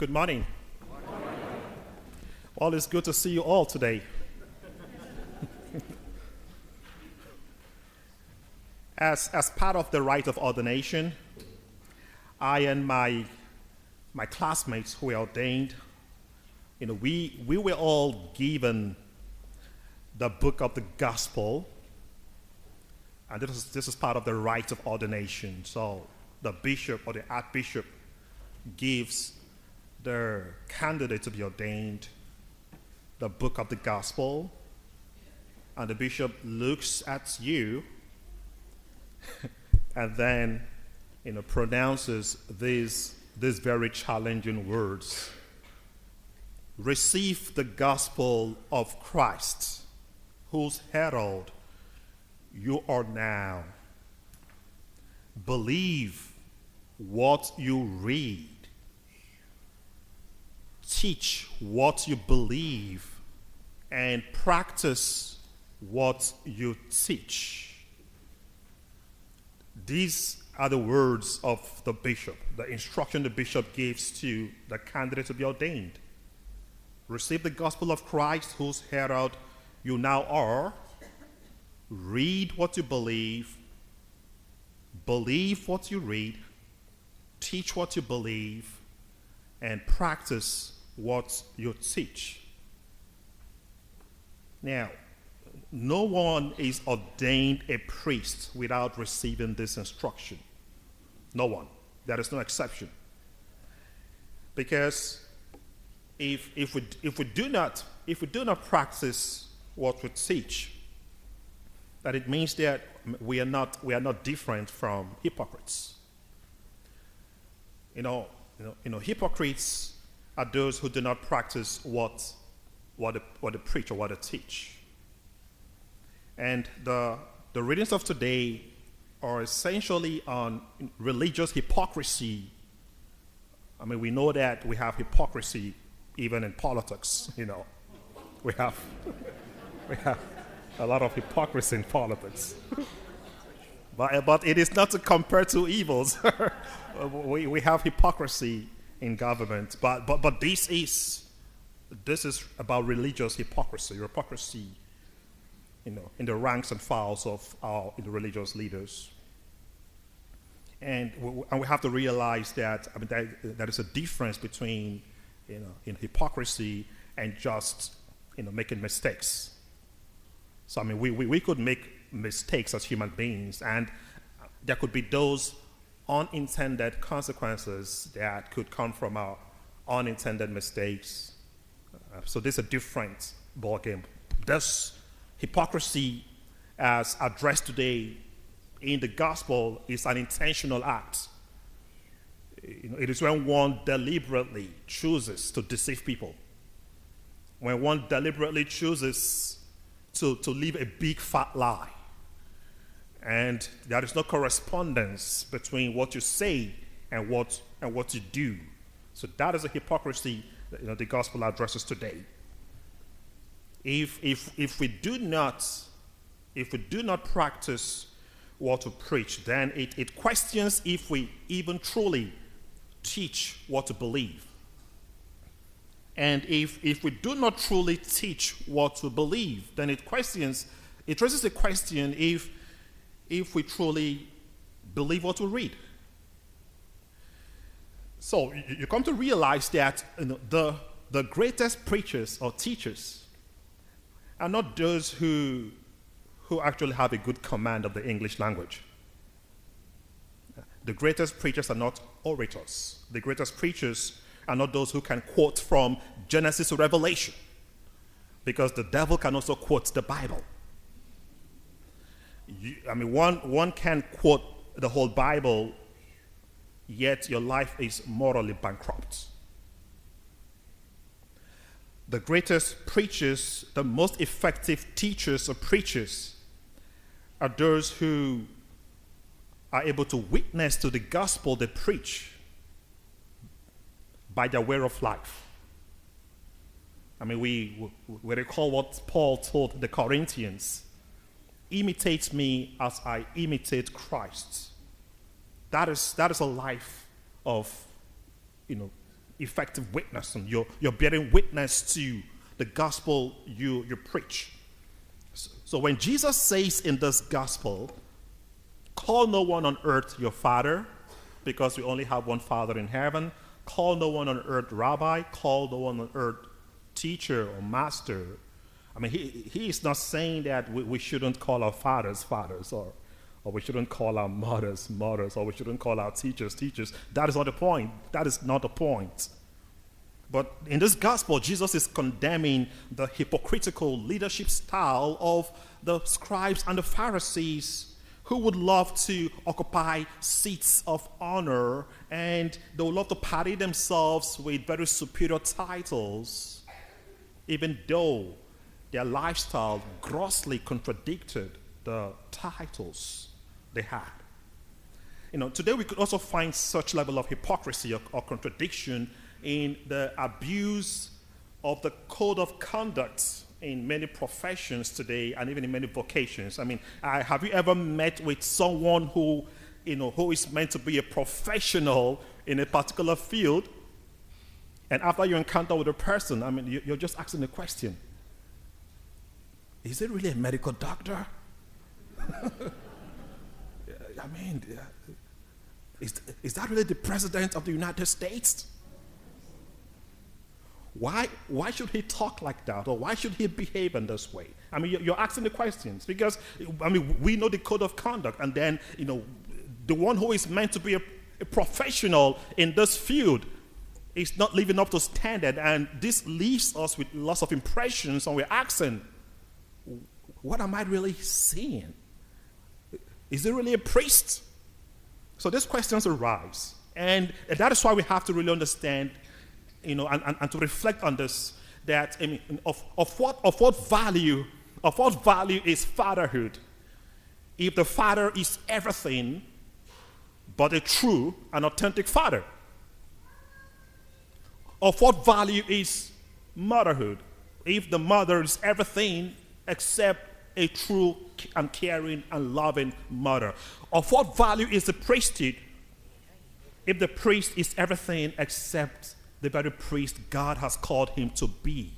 Good morning. Well, it's good to see you all today. As part of the rite of ordination, I and my classmates who were ordained, we were all given the book of the gospel, and this is part of the rite of ordination. So the bishop or the archbishop gives the candidate to be ordained the book of the gospel, and the bishop looks at you and then pronounces these very challenging words. Receive the gospel of Christ, whose herald you are now. Believe what you read. Teach what you believe, and practice what you teach. These are the words of the bishop, the instruction the bishop gives to the candidate to be ordained. Receive the gospel of Christ, whose herald you now are. Read what you believe what you read, teach what you believe, and practice what you teach. Now, no one is ordained a priest without receiving this instruction. No one. There is no exception. Because if we do not practice what we teach, that it means that we are not different from hypocrites. Hypocrites are those who do not practice what they preach or what they teach. And the readings of today are essentially on religious hypocrisy. I mean, we know that we have hypocrisy even in politics. We have a lot of hypocrisy in politics. But it is not to compare two evils. we have hypocrisy in government, but this is about religious hypocrisy in the ranks and files of our religious leaders. And we have to realize that there is a difference between in hypocrisy and just making mistakes. So we could make mistakes as human beings, and there could be those unintended consequences that could come from our unintended mistakes. So this is a different ballgame. This hypocrisy, as addressed today in the gospel, is an intentional act. It is when one deliberately chooses to deceive people, when one deliberately chooses to live a big fat lie, and there is no correspondence between what you say and what you do. So that is a hypocrisy that the gospel addresses today. If we do not practice what we preach, then it questions if we even truly teach what to believe. And if we do not truly teach what to believe, then it raises a question if we truly believe what we read. So you come to realize that the greatest preachers or teachers are not those who actually have a good command of the English language. The greatest preachers are not orators. The greatest preachers are not those who can quote from Genesis to Revelation, because the devil can also quote the Bible. One can quote the whole Bible, yet your life is morally bankrupt. The greatest preachers, the most effective teachers or preachers, are those who are able to witness to the gospel they preach by their way of life. We recall what Paul told the Corinthians: imitate me as I imitate Christ. That is a life of effective witness, and you're bearing witness to the gospel you preach. So when Jesus says in this gospel, call no one on earth your father, because we only have one Father in heaven. Call no one on earth rabbi. Call no one on earth teacher or master. I mean, he is not saying that we shouldn't call our fathers fathers, or we shouldn't call our mothers mothers, or we shouldn't call our teachers teachers. That is not the point. That is not the point. But in this gospel, Jesus is condemning the hypocritical leadership style of the scribes and the Pharisees, who would love to occupy seats of honor, and they would love to party themselves with very superior titles, even though their lifestyle grossly contradicted the titles they had. Today we could also find such level of hypocrisy or contradiction in the abuse of the code of conduct in many professions today, and even in many vocations. I mean, have you ever met with someone who is meant to be a professional in a particular field, and after you encounter with a person, I mean, you're just asking the question, is it really a medical doctor? I mean, is that really the president of the United States? Why should he talk like that, or why should he behave in this way? I mean, you're asking the questions because, I mean, we know the code of conduct, and then, the one who is meant to be a professional in this field is not living up to standard, and this leaves us with lots of impressions, and we're asking, what am I really seeing? Is it really a priest? So these questions arise, and that is why we have to really understand, and to reflect on this, that I mean, of what value is fatherhood if the father is everything but a true and authentic father? Of what value is motherhood if the mother is everything except a true and caring and loving mother? Of what value is the priesthood if the priest is everything except the very priest God has called him to be?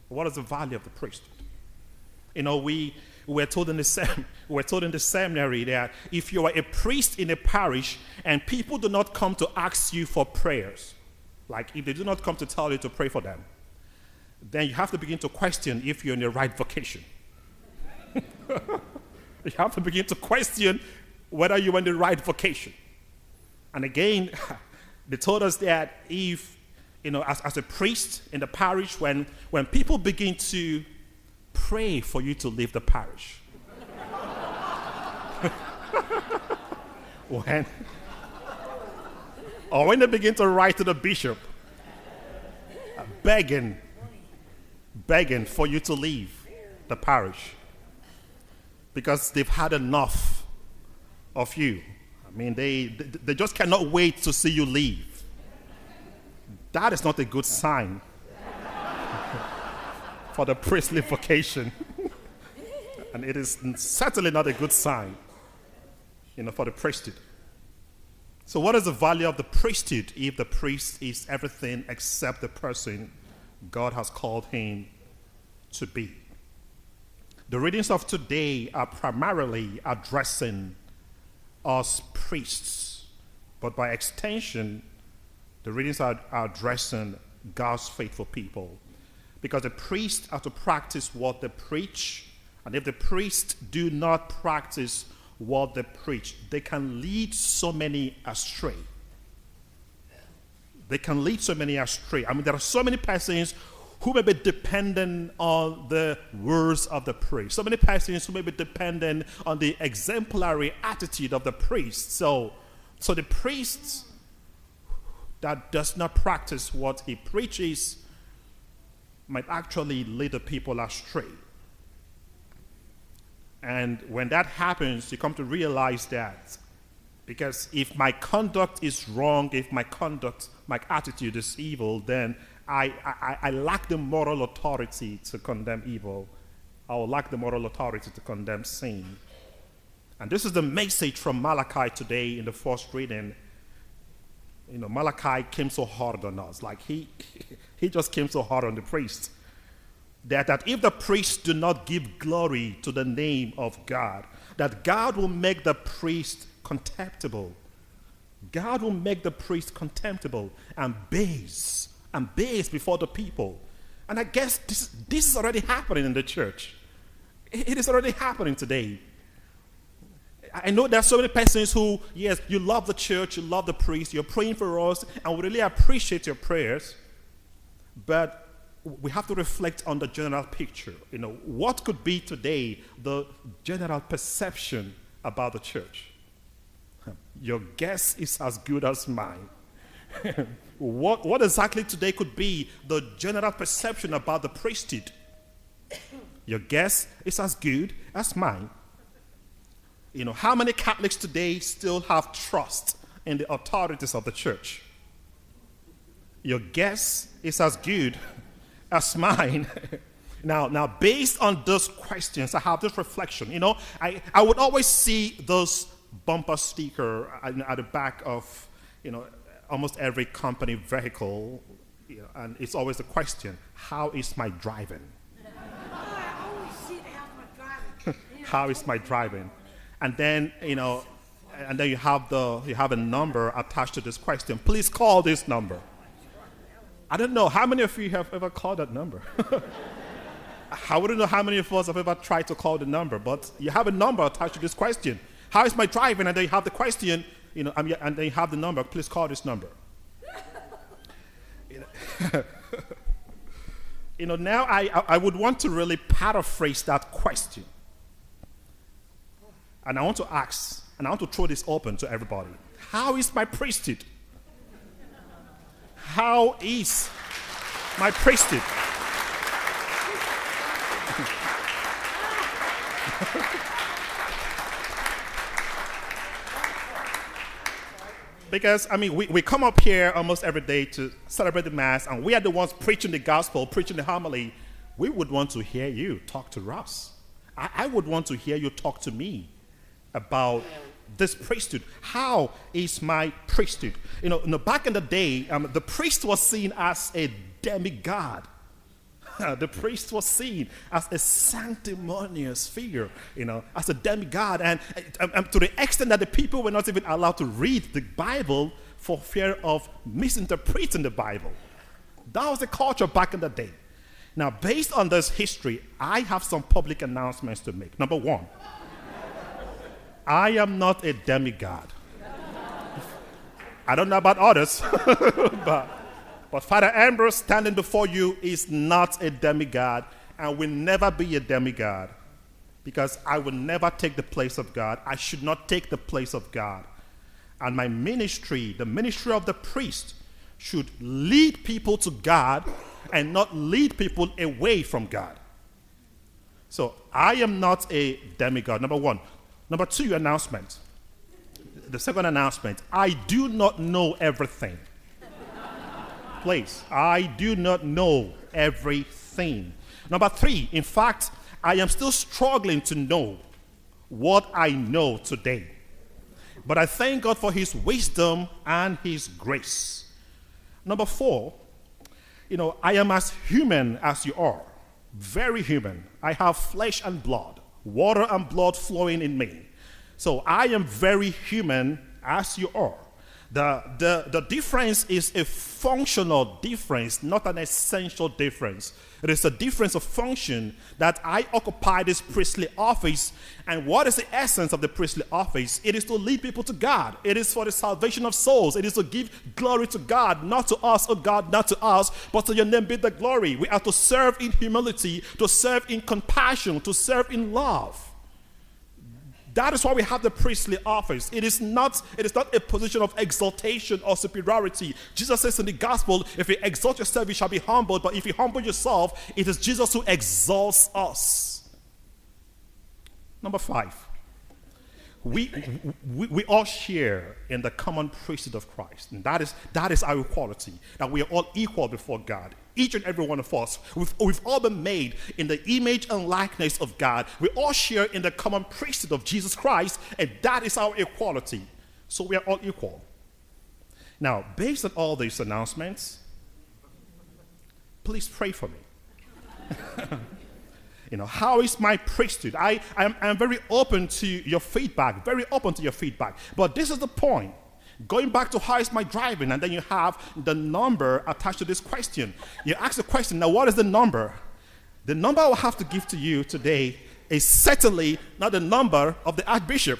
What is the value of the priesthood? We were told in the seminary that if you are a priest in a parish and people do not come to ask you for prayers, like if they do not come to tell you to pray for them, then you have to begin to question if you're in the right vocation. You have to begin to question whether you're in the right vocation. And again, they told us that if, as a priest in the parish, when people begin to pray for you to leave the parish, when they begin to write to the bishop, begging for you to leave the parish because they've had enough of you. I mean, they just cannot wait to see you leave. That is not a good sign for the priestly vocation. And it is certainly not a good sign, for the priesthood. So what is the value of the priesthood if the priest is everything except the person God has called him to be? The readings of today are primarily addressing us priests, but by extension, the readings are addressing God's faithful people, because the priests are to practice what they preach, and if the priests do not practice what they preach, they can lead so many astray. They can lead so many astray. I mean, there are so many persons who may be dependent on the words of the priest. So many persons who may be dependent on the exemplary attitude of the priest. So the priest that does not practice what he preaches might actually lead the people astray. And when that happens, you come to realize that, because if my conduct is wrong, if my attitude is evil, then I lack the moral authority to condemn evil. I will lack the moral authority to condemn sin. And this is the message from Malachi today in the first reading. Malachi came so hard on us. Like he just came so hard on the priest. That if the priests do not give glory to the name of God, that God will make the priest contemptible. God will make the priest contemptible and base before the people. And I guess this is already happening in the church. It is already happening today. I know there are so many persons who, yes, you love the church, you love the priest, you're praying for us, and we really appreciate your prayers. But we have to reflect on the general picture. What could be today the general perception about the church? Your guess is as good as mine. What exactly today could be the general perception about the priesthood? Your guess is as good as mine. How many Catholics today still have trust in the authorities of the church? Your guess is as good as mine. Now, based on those questions, I have this reflection. I would always see those bumper sticker at the back of, almost every company vehicle, and it's always the question: how is my driving? How is my driving? And then, and then you have a number attached to this question. Please call this number. I don't know how many of you have ever called that number. I wouldn't know how many of us have ever tried to call the number, but you have a number attached to this question. How is my driving? And then you have the question, and then you have the number. Please call this number. Now I would want to really paraphrase that question. And I want to ask, and I want to throw this open to everybody. How is my priesthood? How is my priesthood? Because, we come up here almost every day to celebrate the Mass, and we are the ones preaching the gospel, preaching the homily. We would want to hear you talk to us. I would want to hear you talk to me about this priesthood. How is my priesthood? Back in the day, the priest was seen as a demigod. The priest was seen as a sanctimonious figure, as a demigod. And to the extent that the people were not even allowed to read the Bible for fear of misinterpreting the Bible. That was the culture back in the day. Now, based on this history, I have some public announcements to make. Number one, I am not a demigod. I don't know about others, but Father Ambrose standing before you is not a demigod and will never be a demigod, because I will never take the place of God. I should not take the place of God. And my ministry, the ministry of the priest, should lead people to God and not lead people away from God. So I am not a demigod, number one. Number two announcement. The second announcement, I do not know everything. Please, I do not know everything. Number three, in fact, I am still struggling to know what I know today. But I thank God for his wisdom and his grace. Number four, I am as human as you are. Very human. I have flesh and blood. Water and blood flowing in me. So I am very human as you are. The difference is a functional difference, not an essential difference. It is a difference of function that I occupy this priestly office. And what is the essence of the priestly office? It is to lead people to God. It is for the salvation of souls. It is to give glory to God, not to us, oh God, not to us, but to your name be the glory. We are to serve in humility, to serve in compassion, to serve in love. That is why we have the priestly office. It is not a position of exaltation or superiority. Jesus says in the gospel, if you exalt yourself, you shall be humbled. But if you humble yourself, it is Jesus who exalts us. Number five, we all share in the common priesthood of Christ. And that is our equality, that we are all equal before God. Each and every one of us, we've all been made in the image and likeness of God. We all share in the common priesthood of Jesus Christ, and that is our equality. So we are all equal. Now, based on all these announcements, please pray for me. How is my priesthood? I'm very open to your feedback, very open to your feedback. But this is the point. Going back to how is my driving, and then you have the number attached to this question. You ask the question, now what is the number? The number I will have to give to you today is certainly not the number of the Archbishop.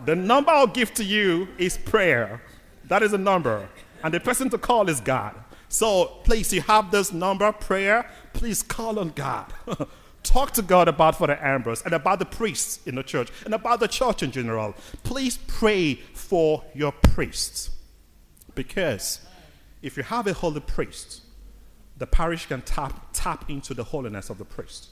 The number I'll give to you is prayer. That is a number. And the person to call is God. So please, you have this number, prayer. Please call on God. Talk to God about Father Ambrose and about the priests in the church and about the church in general. Please pray for your priests. Because if you have a holy priest, the parish can tap into the holiness of the priest.